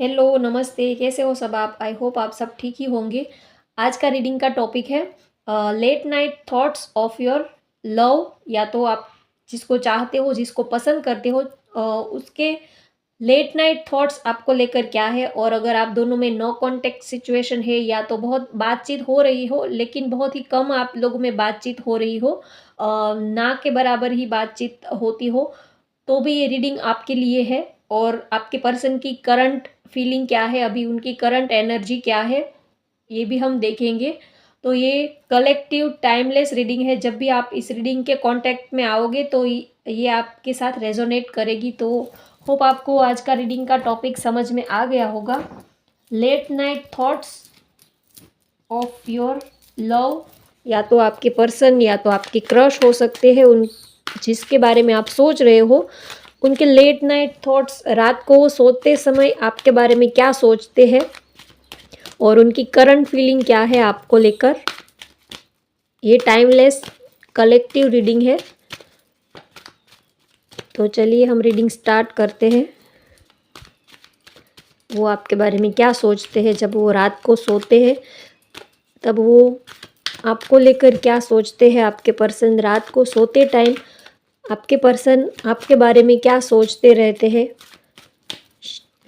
Hello, नमस्ते, कैसे हो सब आप? आई होप आप सब ठीक ही होंगे। आज का रीडिंग का टॉपिक है late night thoughts of your love. या तो आप जिसको चाहते हो, जिसको पसंद करते हो, उसके लेट नाइट थॉट्स आपको लेकर क्या है। और अगर आप दोनों में नो कॉन्टैक्ट सिचुएशन है या तो बहुत बातचीत हो रही हो लेकिन बहुत ही कम आप लोगों में बातचीत हो रही हो, ना के बराबर ही बातचीत होती हो, तो भी ये रीडिंग आपके लिए है। और आपके पर्सन की करंट फीलिंग क्या है, अभी उनकी करंट एनर्जी क्या है, ये भी हम देखेंगे। तो ये कलेक्टिव टाइमलेस रीडिंग है। जब भी आप इस रीडिंग के कांटेक्ट में आओगे तो ये आपके साथ रेजोनेट करेगी। तो होप आपको आज का रीडिंग का टॉपिक समझ में आ गया होगा। Late night thoughts of your love. या तो आपके पर्सन या तो आपके क्रश हो सकते हैं, उन जिसके बारे में आप सोच रहे हो, उनके लेट नाइट थॉट्स, रात को वो सोते समय आपके बारे में क्या सोचते हैं और उनकी करंट फीलिंग क्या है आपको लेकर। ये टाइमलेस कलेक्टिव रीडिंग है। तो चलिए हम रीडिंग स्टार्ट करते हैं। वो आपके बारे में क्या सोचते हैं जब वो रात को सोते हैं, तब वो आपको लेकर क्या सोचते हैं। आपके पर्सन रात को सोते टाइम आपके पर्सन आपके बारे में क्या सोचते रहते हैं।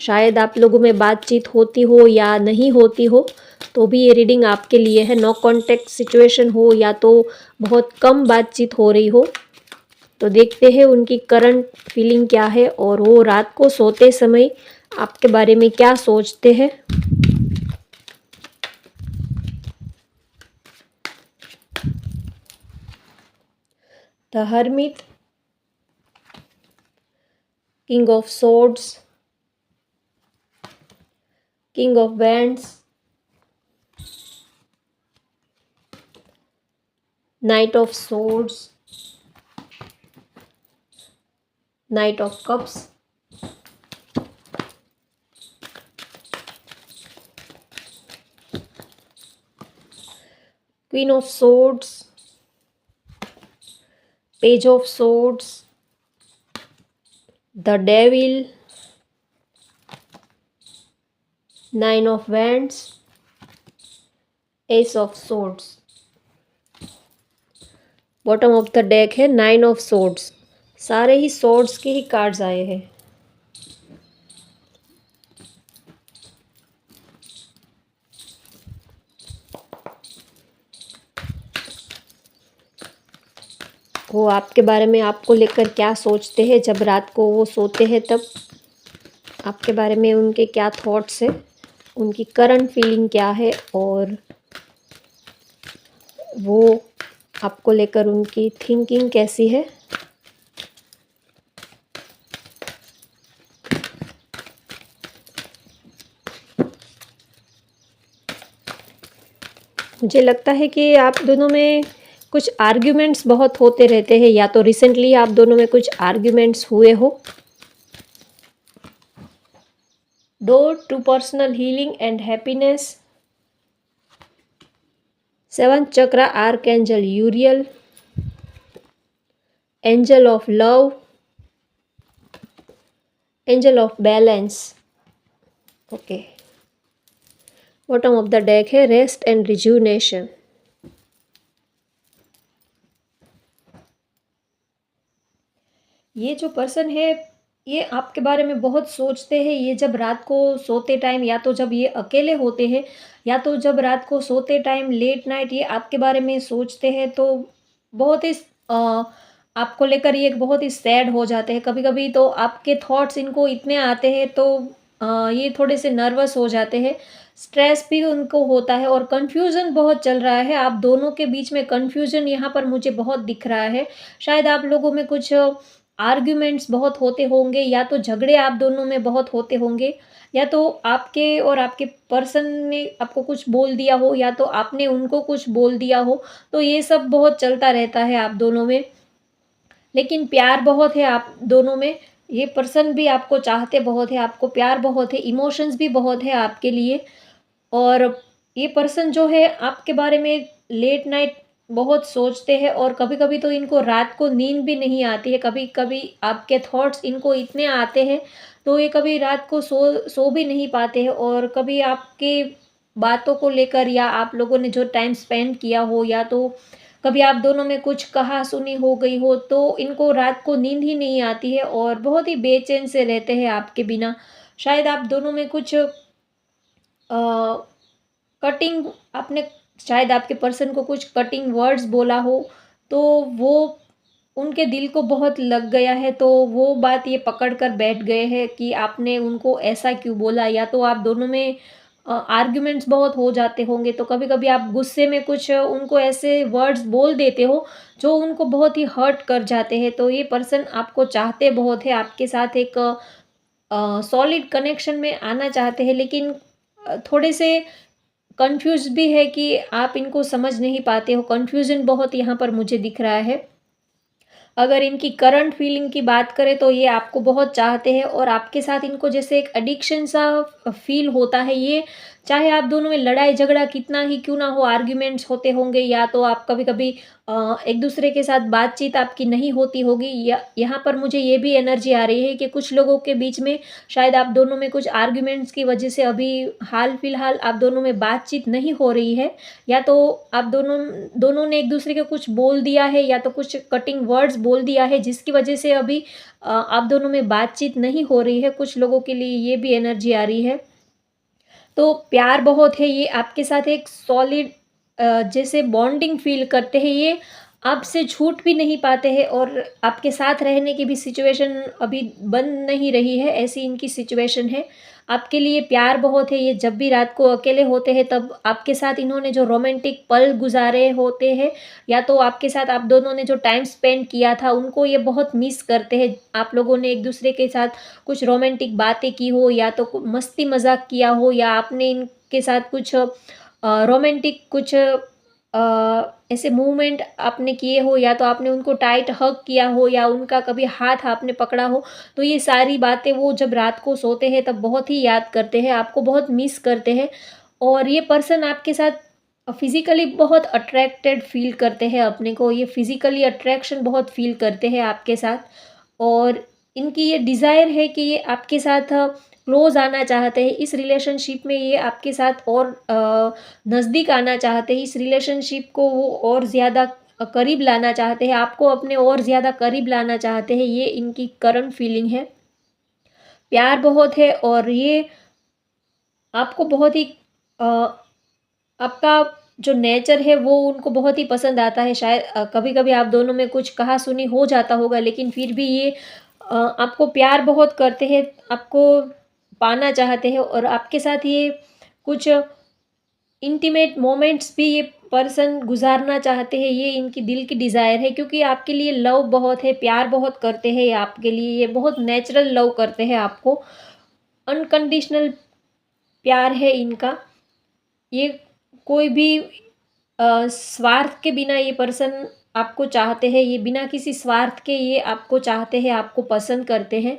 शायद आप लोगों में बातचीत होती हो या नहीं होती हो, तो भी ये रीडिंग आपके लिए है। नो कॉन्टैक्ट सिचुएशन हो या तो बहुत कम बातचीत हो रही हो, तो देखते हैं उनकी करंट फीलिंग क्या है और वो रात को सोते समय आपके बारे में क्या सोचते हैं। The hermit, king of swords, king of wands, night of swords, night of cups, queen of swords, page of swords, the devil, nine of wands, S of swords. Bottom of the deck है nine of swords. सारे ही swords के ही cards आए हैं। वो आपके बारे में आपको लेकर क्या सोचते हैं जब रात को वो सोते हैं, तब आपके बारे में उनके क्या थॉट्स है, उनकी करंट फीलिंग क्या है और वो आपको लेकर उनकी थिंकिंग कैसी है। मुझे लगता है कि आप दोनों में कुछ आर्ग्यूमेंट्स बहुत होते रहते हैं, या तो रिसेंटली आप दोनों में कुछ आर्ग्यूमेंट्स हुए हो। Door to personal healing and happiness, seven chakra archangel Uriel, angel of love, angel of balance. Okay, bottom of the deck है रेस्ट एंड रिजुनेशन। ये जो पर्सन है, ये आपके बारे में बहुत सोचते हैं। ये जब रात को सोते टाइम, या तो जब ये अकेले होते हैं या तो जब रात को सोते टाइम लेट नाइट ये आपके बारे में सोचते हैं, तो बहुत ही आपको लेकर ये बहुत ही सैड हो जाते हैं। कभी कभी तो आपके थॉट्स इनको इतने आते हैं तो ये थोड़े से नर्वस हो जाते हैं। स्ट्रेस भी उनको होता है और कन्फ्यूज़न बहुत चल रहा है। आप दोनों के बीच में कन्फ्यूज़न यहाँ पर मुझे बहुत दिख रहा है। शायद आप लोगों में कुछ आर्ग्यूमेंट्स बहुत होते होंगे, या तो झगड़े आप दोनों में बहुत होते होंगे, या तो आपके और आपके पर्सन ने आपको कुछ बोल दिया हो या तो आपने उनको कुछ बोल दिया हो। तो ये सब बहुत चलता रहता है आप दोनों में। लेकिन प्यार बहुत है आप दोनों में। ये पर्सन भी आपको चाहते बहुत है, आपको प्यार बहुत है, इमोशंस भी बहुत है आपके लिए। और ये पर्सन जो है आपके बारे में लेट नाइट बहुत सोचते हैं और कभी-कभी तो इनको रात को नींद भी नहीं आती है। कभी-कभी आपके थॉट्स इनको इतने आते हैं, तो ये कभी रात को सो भी नहीं पाते हैं और कभी आपकी बातों को लेकर या आप लोगों ने जो टाइम स्पेंड किया हो या तो कभी आप दोनों में कुछ कहा-सुनी हो गई हो, तो इनको रात को नींद ही नहीं आती है और बहुत ही बेचैन से रहते हैं आपके बिना। शायद आप दोनों में कुछ कटिंग आपने शायद आपके पर्सन को कुछ कटिंग वर्ड्स बोला हो, तो वो उनके दिल को बहुत लग गया है, तो वो बात ये पकड़ कर बैठ गए हैं कि आपने उनको ऐसा क्यों बोला या तो आप दोनों में आर्ग्यूमेंट्स बहुत हो जाते होंगे, तो कभी-कभी आप गुस्से में कुछ उनको ऐसे वर्ड्स बोल देते हो, जो उनको बहुत ही हर्ट कर जाते हैं। तो ये पर्सन आपको चाहते बहुत है, आपके साथ एक सॉलिड कनेक्शन में आना चाहते हैं, लेकिन थोड़े से कन्फ्यूज़ भी है कि आप इनको समझ नहीं पाते हो, कन्फ्यूज़न बहुत यहाँ पर मुझे दिख रहा है। अगर इनकी करंट फीलिंग की बात करें तो ये आपको बहुत चाहते हैं और आपके साथ इनको जैसे एक एडिक्शन सा फ़ील होता है ये, चाहे आप दोनों में लड़ाई-झगड़ा कितना ही क्यों ना हो, आर्ग्यूमेंट्स होते होंगे या तो आप कभी-कभी एक-दूसरे के साथ बातचीत आपकी नहीं होती होगी या यहाँ पर मुझे ये भी एनर्जी आ रही है कि कुछ लोगों के बीच में शायद आप दोनों में कुछ आर्ग्यूमेंट्स की वजह से अभी हाल-फिलहाल आप दोनों में बातचीत नहीं हो रही है या तो आप दोनों दोनों ने एक-दूसरे को कुछ बोल दिया है या तो कुछ कटिंग वर्ड्स बोल दिया है जिसकी वजह से अभी आप दोनों में बातचीत नहीं हो रही है। कुछ लोगों के लिए ये भी एनर्जी आ रही है। तो प्यार बहुत है, ये आपके साथ एक सॉलिड जैसे बॉन्डिंग फ़ील करते हैं, ये आपसे छूट भी नहीं पाते हैं और आपके साथ रहने की भी सिचुएशन अभी बन नहीं रही है, ऐसी इनकी सिचुएशन है। आपके लिए प्यार बहुत है, ये जब भी रात को अकेले होते हैं तब आपके साथ इन्होंने जो रोमांटिक पल गुज़ारे होते हैं या तो आपके साथ आप दोनों ने जो टाइम स्पेंड किया था, उनको ये बहुत मिस करते हैं। आप लोगों ने एक-दूसरे के साथ कुछ रोमांटिक बातें की हो या तो मस्ती मज़ाक किया हो या आपने इनके साथ कुछ रोमांटिक कुछ ऐसे मूवमेंट आपने किए हो या तो आपने उनको टाइट हग किया हो या उनका कभी हाथ आपने पकड़ा हो, तो ये सारी बातें वो जब रात को सोते हैं तब बहुत ही याद करते हैं, आपको बहुत मिस करते हैं और ये पर्सन आपके साथ फिज़िकली बहुत अट्रैक्टेड फ़ील करते हैं अपने को, ये फिज़िकली अट्रैक्शन बहुत फ़ील करते हैं आपके साथ और इनकी ये डिज़ायर है कि ये आपके साथ क्लोज़ आना चाहते हैं, इस रिलेशनशिप में ये आपके साथ और नज़दीक आना चाहते हैं, इस रिलेशनशिप को वो और ज़्यादा करीब लाना चाहते हैं, आपको अपने और ज़्यादा करीब लाना चाहते हैं, ये इनकी करंट फीलिंग है। प्यार बहुत है और ये आपको बहुत ही अ, आपका जो नेचर है वो उनको बहुत ही पसंद आता है। शायद कभी-कभी आप दोनों में कुछ कहा-सुनी हो जाता होगा लेकिन फिर भी ये आपको प्यार बहुत करते हैं, आपको पाना चाहते हैं और आपके साथ ये कुछ इंटीमेट मोमेंट्स भी ये पर्सन गुज़ारना चाहते हैं, ये इनकी दिल की डिज़ायर है क्योंकि आपके लिए लव बहुत है, प्यार बहुत करते हैं ये आपके लिए, ये बहुत नेचुरल लव करते हैं आपको, अनकंडीशनल प्यार है इनका। ये कोई भी स्वार्थ के बिना ये पर्सन आपको चाहते हैं, ये बिना किसी स्वार्थ के ये आपको चाहते हैं, आपको पसंद करते हैं।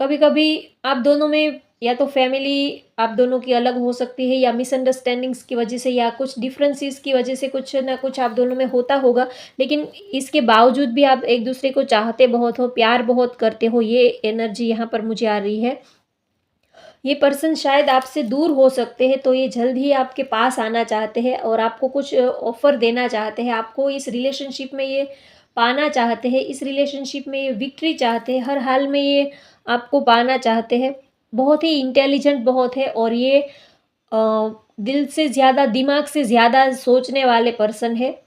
कभी-कभी आप दोनों में या तो फैमिली आप दोनों की अलग हो सकती है या मिसअंडरस्टैंडिंग्स की वजह से या कुछ डिफरेंसेस की वजह से कुछ ना कुछ आप दोनों में होता होगा। लेकिन इसके बावजूद भी आप एक-दूसरे को चाहते बहुत हो, प्यार बहुत करते हो, ये एनर्जी यहाँ पर मुझे आ रही है। ये पर्सन शायद आपसे दूर हो सकते हैं, तो ये जल्द ही आपके पास आना चाहते हैं और आपको कुछ ऑफ़र देना चाहते हैं। आपको इस रिलेशनशिप में ये पाना चाहते हैं, इस रिलेशनशिप में ये विक्ट्री चाहते हैं, हर हाल में ये आपको पाना चाहते हैं। बहुत ही इंटेलिजेंट बहुत है और ये दिल से ज़्यादा, दिमाग से ज़्यादा सोचने वाले पर्सन है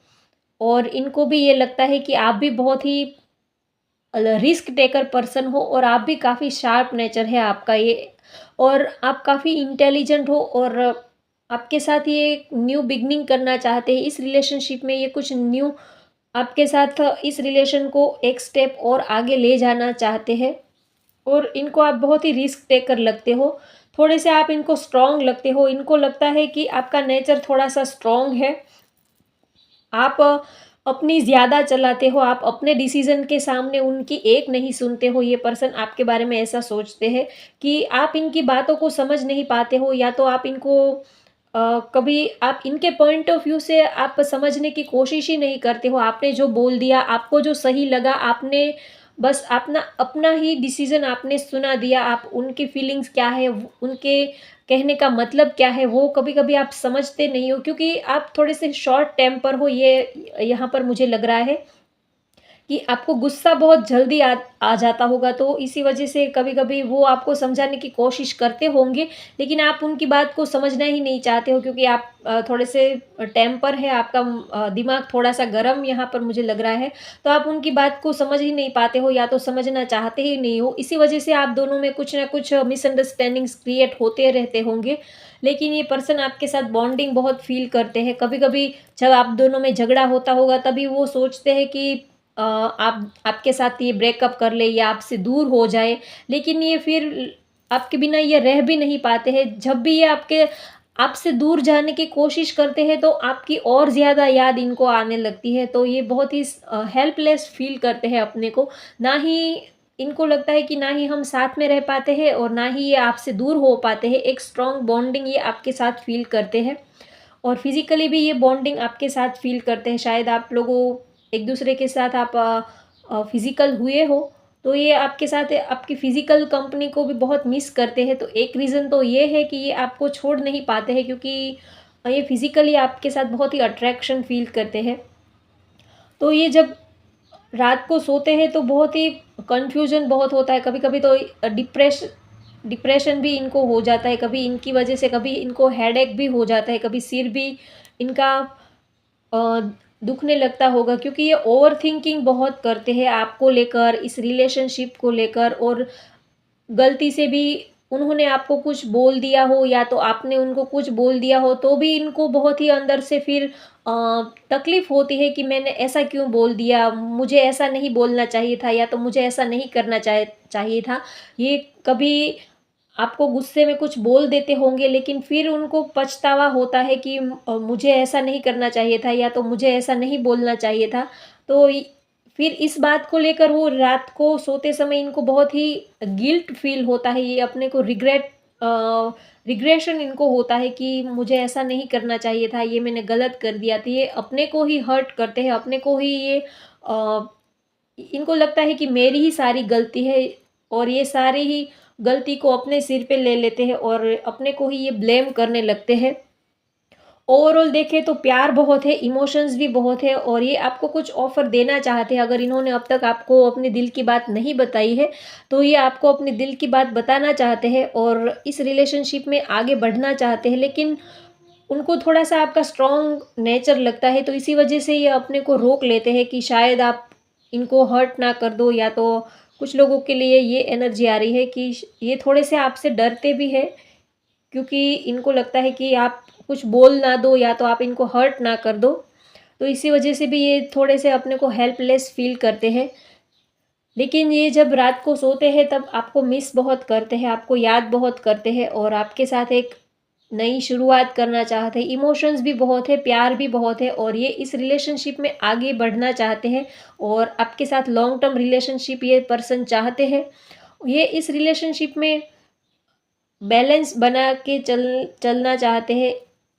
और इनको भी ये लगता है कि आप भी बहुत ही रिस्क टेकर पर्सन हो और आप भी काफ़ी शार्प नेचर है आपका ये और आप काफ़ी इंटेलिजेंट हो और आपके साथ ये एक न्यू बिगनिंग करना चाहते हैं इस रिलेशनशिप में ये कुछ न्यू आपके साथ इस रिलेशन को एक स्टेप और आगे ले जाना चाहते हैं और इनको आप बहुत ही रिस्क टेकर लगते हो, थोड़े से आप इनको स्ट्रॉन्ग लगते हो, इनको लगता है कि आपका नेचर थोड़ा सा स्ट्रॉन्ग है, आप अपनी ज़्यादा चलाते हो, आप अपने डिसीज़न के सामने उनकी एक नहीं सुनते हो, ये पर्सन आपके बारे में ऐसा सोचते हैं कि आप इनकी बातों को समझ नहीं पाते हो या तो आप इनको कभी आप इनके पॉइंट ऑफ व्यू से आप समझने की कोशिश ही नहीं करते हो। आपने जो बोल दिया, आपको जो सही लगा, आपने बस अपना अपना ही डिसीज़न आपने सुना दिया। आप उनकी फीलिंग्स क्या है, उनके कहने का मतलब क्या है, वो कभी-कभी आप समझते नहीं हो, क्योंकि आप थोड़े से शॉर्ट टेम्पर हो, ये यहाँ पर मुझे लग रहा है। कि आपको गुस्सा बहुत जल्दी आ जाता होगा, तो इसी वजह से कभी-कभी वो आपको समझाने की कोशिश करते होंगे, लेकिन आप उनकी बात को समझना ही नहीं चाहते हो, क्योंकि आप थोड़े से टेम्पर है आपका, दिमाग थोड़ा-सा गरम यहाँ पर मुझे लग रहा है, तो आप उनकी बात को समझ ही नहीं पाते हो, या तो समझना चाहते ही नहीं हो। इसी वजह से आप दोनों में कुछ न कुछ मिसअंडरस्टैंडिंग्स क्रिएट होते रहते होंगे। लेकिन ये पर्सन आपके साथ बॉन्डिंग बहुत फ़ील करते हैं। कभी-कभी जब आप दोनों में झगड़ा होता होगा, तभी वो सोचते हैं कि आप आपके साथ ये ब्रेकअप कर ले या आपसे दूर हो जाए, लेकिन ये फिर आपके बिना ये रह भी नहीं पाते हैं। जब भी ये आपसे दूर जाने की कोशिश करते हैं, तो आपकी और ज़्यादा याद इनको आने लगती है, तो ये बहुत ही हेल्पलेस फ़ील करते हैं अपने को। ना ही इनको लगता है कि ना ही हम साथ में रह पाते हैं और ना ही ये आपसे दूर हो पाते हैं। एक स्ट्रॉन्ग बॉन्डिंग ये आपके साथ फ़ील करते हैं। और फिज़िकली भी ये बॉन्डिंग आपके साथ फ़ील करते हैं। शायद आप लोगों एक-दूसरे के साथ आप फिज़िकल हुए हो, तो ये आपके साथ आपकी फ़िज़िकल कंपनी को भी बहुत मिस करते हैं। तो एक रीज़न तो ये है कि ये आपको छोड़ नहीं पाते हैं, क्योंकि ये फिज़िकली आपके साथ बहुत ही अट्रैक्शन फ़ील करते हैं। तो ये जब रात को सोते हैं, तो बहुत ही कन्फ्यूज़न बहुत होता है। कभी-कभी तो डिप्रेशन भी इनको हो जाता है, कभी इनकी वजह से, कभी इनको हेडेक भी हो जाता है, कभी सिर भी इनका अ, दुखने लगता होगा, क्योंकि ये ओवरथिंकिंग बहुत करते हैं आपको लेकर, इस रिलेशनशिप को लेकर। और गलती से भी उन्होंने आपको कुछ बोल दिया हो, या तो आपने उनको कुछ बोल दिया हो, तो भी इनको बहुत ही अंदर से फिर तकलीफ़ होती है कि मैंने ऐसा क्यों बोल दिया, मुझे ऐसा नहीं बोलना चाहिए था, या तो मुझे ऐसा नहीं करना चाहिए था। ये कभी आपको गुस्से में कुछ बोल देते होंगे, लेकिन फिर उनको पछतावा होता है कि मुझे ऐसा नहीं करना चाहिए था, या तो मुझे ऐसा नहीं बोलना चाहिए था। तो फिर इस बात को लेकर वो रात को सोते समय इनको बहुत ही गिल्ट फ़ील होता है, ये अपने को रिग्रेशन इनको होता है कि मुझे ऐसा नहीं करना चाहिए था, ये मैंने गलत कर दिया। तो ये अपने को ही हर्ट करते हैं, अपने को ही ये इनको लगता है कि मेरी ही सारी गलती है, और ये सारी ही गलती को अपने सिर पे ले लेते हैं और अपने को ही ये ब्लेम करने लगते हैं। ओवरऑल देखें तो प्यार बहुत है, इमोशंस भी बहुत है, और ये आपको कुछ ऑफ़र देना चाहते हैं। अगर इन्होंने अब तक आपको अपने दिल की बात नहीं बताई है, तो ये आपको अपने दिल की बात बताना चाहते हैं और इस रिलेशनशिप में आगे बढ़ना चाहते हैं। लेकिन उनको थोड़ा-सा आपका स्ट्रॉन्ग नेचर लगता है, तो इसी वजह से ये अपने को रोक लेते हैं कि शायद आप इनको हर्ट ना कर दो, या तो कुछ लोगों के लिए ये एनर्जी आ रही है कि ये थोड़े से आपसे डरते भी हैं, क्योंकि इनको लगता है कि आप कुछ बोल ना दो, या तो आप इनको हर्ट ना कर दो। तो इसी वजह से भी ये थोड़े से अपने को हेल्पलेस फ़ील करते हैं। लेकिन ये जब रात को सोते हैं, तब आपको मिस बहुत करते हैं, आपको याद बहुत करते हैं, और आपके साथ एक नई शुरुआत करना चाहते हैं। इमोशंस भी बहुत है, प्यार भी बहुत है, और ये इस रिलेशनशिप में आगे बढ़ना चाहते हैं और आपके साथ लॉन्ग टर्म रिलेशनशिप ये पर्सन चाहते हैं। ये इस रिलेशनशिप में बैलेंस बना के चलना चाहते हैं।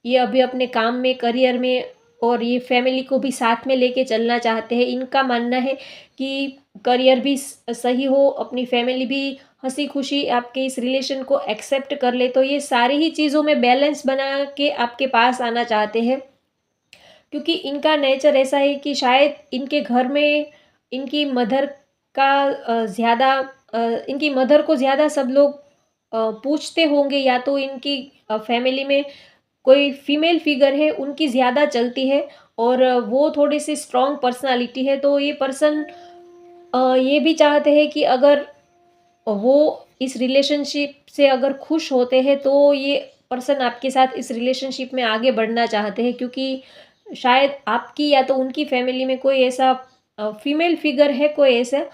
ये अभी अपने काम में, करियर में, और ये फैमिली को भी साथ में लेके चलना चाहते हैं। इनका मानना है कि करियर भी सही हो, अपनी फैमिली भी हँसी-खुशी आपके इस रिलेशन को एक्सेप्ट कर ले, तो ये सारी ही चीज़ों में बैलेंस बना के आपके पास आना चाहते हैं। क्योंकि इनका नेचर ऐसा है कि शायद इनके घर में इनकी मदर का इनकी मदर को ज़्यादा सब लोग पूछते होंगे, या तो इनकी फैमिली में कोई फीमेल फिगर है उनकी ज़्यादा चलती है, और वो थोड़ी-सी स्ट्रॉन्ग पर्सनैलिटी है, तो ये पर्सन ये भी चाहते हैं कि अगर वो इस रिलेशनशिप से अगर खुश होते हैं, तो ये पर्सन आपके साथ इस रिलेशनशिप में आगे बढ़ना चाहते हैं, क्योंकि शायद आपकी या तो उनकी फैमिली में कोई ऐसा फीमेल फिगर है, कोई ऐसा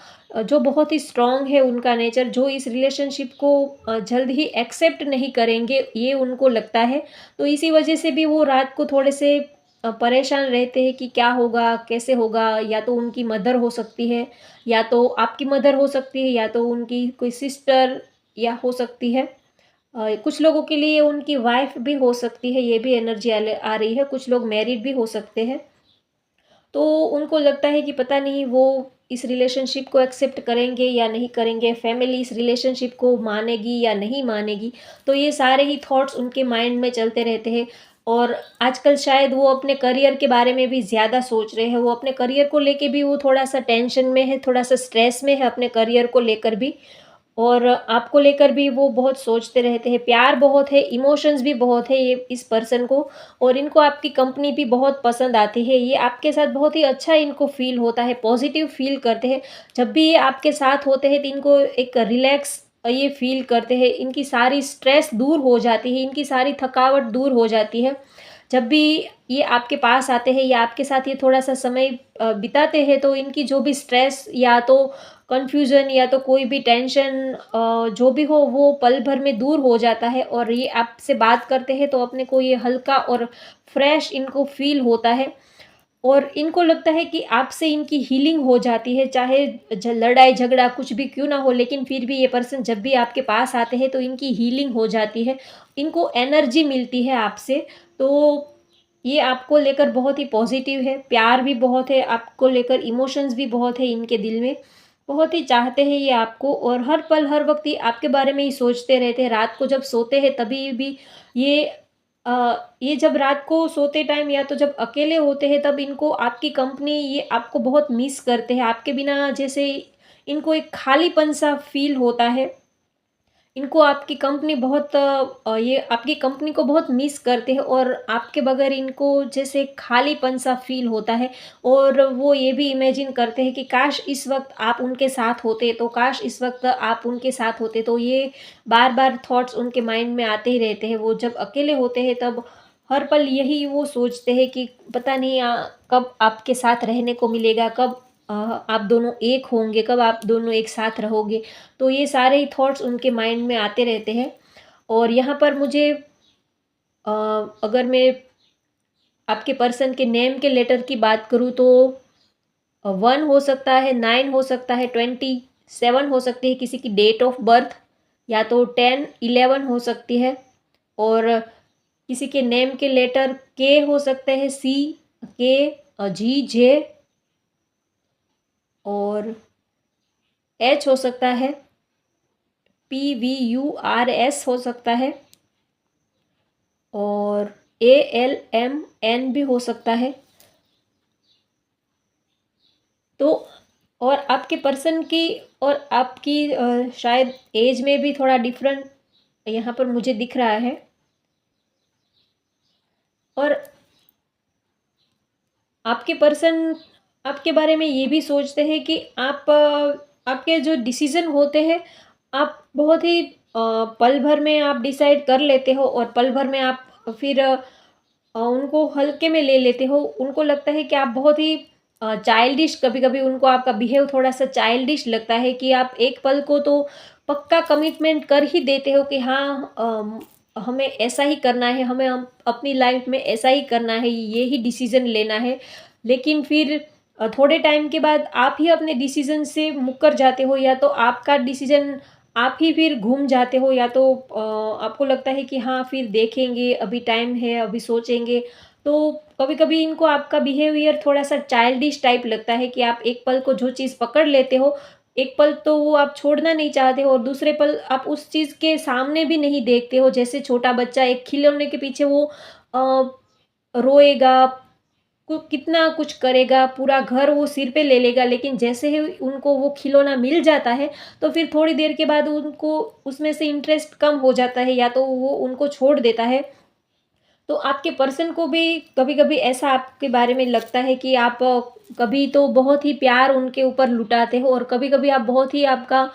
जो बहुत ही स्ट्रॉन्ग है उनका नेचर, जो इस रिलेशनशिप को जल्द ही एक्सेप्ट नहीं करेंगे, ये उनको लगता है। तो इसी वजह से भी वो रात को थोड़े से परेशान रहते हैं कि क्या होगा, कैसे होगा, या तो उनकी मदर हो सकती है, या तो आपकी मदर हो सकती है, या तो उनकी कोई सिस्टर या हो सकती है। कुछ लोगों के लिए उनकी वाइफ भी हो सकती है, ये भी एनर्जी आ रही है। कुछ लोग मैरिड भी हो सकते हैं। तो उनको लगता है कि पता नहीं वो इस रिलेशनशिप को एक्सेप्ट करेंगे या नहीं करेंगे, फैमिली इस रिलेशनशिप को मानेगी या नहीं मानेगी। तो ये सारे ही थॉट्स उनके माइंड में चलते रहते हैं। और आजकल शायद वो अपने करियर के बारे में भी ज़्यादा सोच रहे हैं। वो अपने करियर को लेके भी वो थोड़ा-सा टेंशन में है, थोड़ा-सा स्ट्रेस में है अपने करियर को लेकर भी। और आपको लेकर भी वो बहुत सोचते रहते हैं। प्यार बहुत है, इमोशंस भी बहुत है ये इस पर्सन को, और इनको आपकी कंपनी भी बहुत पसंद आती है। ये आपके साथ बहुत ही अच्छा इनको फ़ील होता है, पॉज़िटिव फ़ील करते हैं। जब भी ये आपके साथ होते हैं तो इनको एक रिलैक्स ये फ़ील करते हैं। इनकी सारी स्ट्रेस दूर हो जाती है, इनकी सारी थकावट दूर हो जाती है। जब भी ये आपके पास आते हैं या आपके साथ ये थोड़ा-सा समय बिताते हैं, तो इनकी जो भी स्ट्रेस या तो कन्फ्यूज़न या तो कोई भी टेंशन जो भी हो, वो पल भर में दूर हो जाता है। और ये आपसे बात करते हैं तो अपने को ये हल्का और फ्रेश इनको फ़ील होता है। और इनको लगता है कि आपसे इनकी हीलिंग हो जाती है, चाहे लड़ाई झगड़ा कुछ भी क्यों ना हो, लेकिन फिर भी ये पर्सन जब भी आपके पास आते हैं तो इनकी हीलिंग हो जाती है, इनको एनर्जी मिलती है आपसे। तो ये आपको लेकर बहुत ही पॉजिटिव है, प्यार भी बहुत है आपको लेकर, इमोशंस भी बहुत है इनके दिल में, बहुत ही चाहते हैं ये आपको। और हर पल हर वक्त ये आपके बारे में ही सोचते रहते हैं। रात को जब सोते हैं तभी भी ये ये जब रात को सोते टाइम या तो जब अकेले होते हैं तब इनको आपकी कंपनी, ये आपको बहुत मिस करते हैं। आपके बिना जैसे इनको एक खालीपन-सा फ़ील होता है। इनको आपकी कंपनी बहुत ये आपकी कंपनी को बहुत मिस करते हैं, और आपके बगैर इनको जैसे खालीपन-सा फ़ील होता है। और वो ये भी इमेजिन करते हैं कि काश इस वक़्त आप उनके साथ होते, तो काश इस वक़्त आप उनके साथ होते। तो ये बार-बार थॉट्स उनके माइंड में आते ही रहते हैं। वो जब अकेले होते हैं तब हर पल यही वो सोचते हैं कि पता नहीं कब आपके साथ रहने को मिलेगा, कब आप दोनों एक होंगे, कब आप दोनों एक साथ रहोगे। तो ये सारे ही थॉट्स उनके माइंड में आते रहते हैं। और यहाँ पर मुझे अगर मैं आपके पर्सन के नेम के लेटर की बात करूँ तो 1 हो सकता है, 9 हो सकता है, 27 हो सकती है किसी की डेट ऑफ बर्थ, या तो 10, 11 हो सकती है। और किसी के नेम के लेटर के हो सकते हैं, सी, के, जी, जे, और एच हो सकता है, PVURS हो सकता है, और ALMN भी हो सकता है। तो और आपके पर्सन की और आपकी शायद एज में भी थोड़ा डिफरेंट यहाँ पर मुझे दिख रहा है। और आपके पर्सन आपके बारे में ये भी सोचते हैं कि आपके जो डिसीज़न होते हैं, आप बहुत ही पल भर में आप डिसाइड कर लेते हो, और पल भर में आप फिर उनको हल्के में ले लेते हो। उनको लगता है कि आप बहुत ही चाइल्डिश, कभी-कभी उनको आपका बिहेव थोड़ा-सा चाइल्डिश लगता है कि आप एक पल को तो पक्का कमिटमेंट कर ही देते हो कि हाँ, हमें ऐसा ही करना है, हमें हम अपनी लाइफ में ऐसा ही करना है, ये ही डिसीज़न लेना है। लेकिन फिर थोड़े टाइम के बाद आप ही अपने डिसीज़न से मुकर जाते हो, या तो आपका डिसीज़न आप ही फिर घूम जाते हो, या तो आपको लगता है कि हाँ, फिर देखेंगे, अभी टाइम है, अभी सोचेंगे। तो कभी-कभी इनको आपका बिहेवियर थोड़ा-सा चाइल्डिश टाइप लगता है कि आप एक पल को जो चीज़ पकड़ लेते हो, एक पल तो वो आप छोड़ना नहीं चाहते हो, और दूसरे पल आप उस चीज़ के सामने भी नहीं देखते हो। जैसे छोटा बच्चा एक खिलौने के पीछे वो रोएगा, कितना कुछ करेगा, पूरा घर वो सिर पे ले लेगा, लेकिन जैसे ही उनको वो खिलौना मिल जाता है, तो फिर थोड़ी देर के बाद उनको उसमें से इंटरेस्ट कम हो जाता है, या तो वो उनको छोड़ देता है। तो आपके पर्सन को भी कभी-कभी ऐसा आपके बारे में लगता है कि आप कभी तो बहुत ही प्यार उनके ऊपर लुटाते हो, और कभी-कभी आप बहुत ही आपका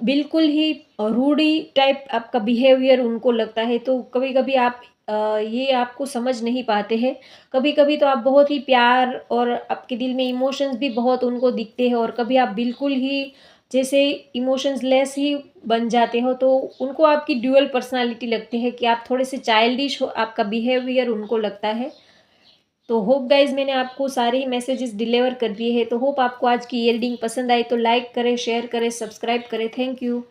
बिल्कुल ही रूडी टाइप आपका बिहेवियर उनको लगता है। तो कभी-कभी आप ये आपको समझ नहीं पाते हैं। कभी-कभी तो आप बहुत ही प्यार और आपके दिल में इमोशंस भी बहुत उनको दिखते हैं, और कभी आप बिल्कुल ही जैसे इमोशंस लेस ही बन जाते हो। तो उनको आपकी ड्यूअल पर्सनैलिटी लगती है कि आप थोड़े से चाइल्डिश हो, आपका बिहेवियर उनको लगता है। तो होप गाइज़ मैंने आपको सारे ही मैसेजेस डिलीवर कर दिए हैं। तो होप आपको आज की ये रीडिंग पसंद आई, तो लाइक करें, शेयर करें, सब्सक्राइब करें। Thank you.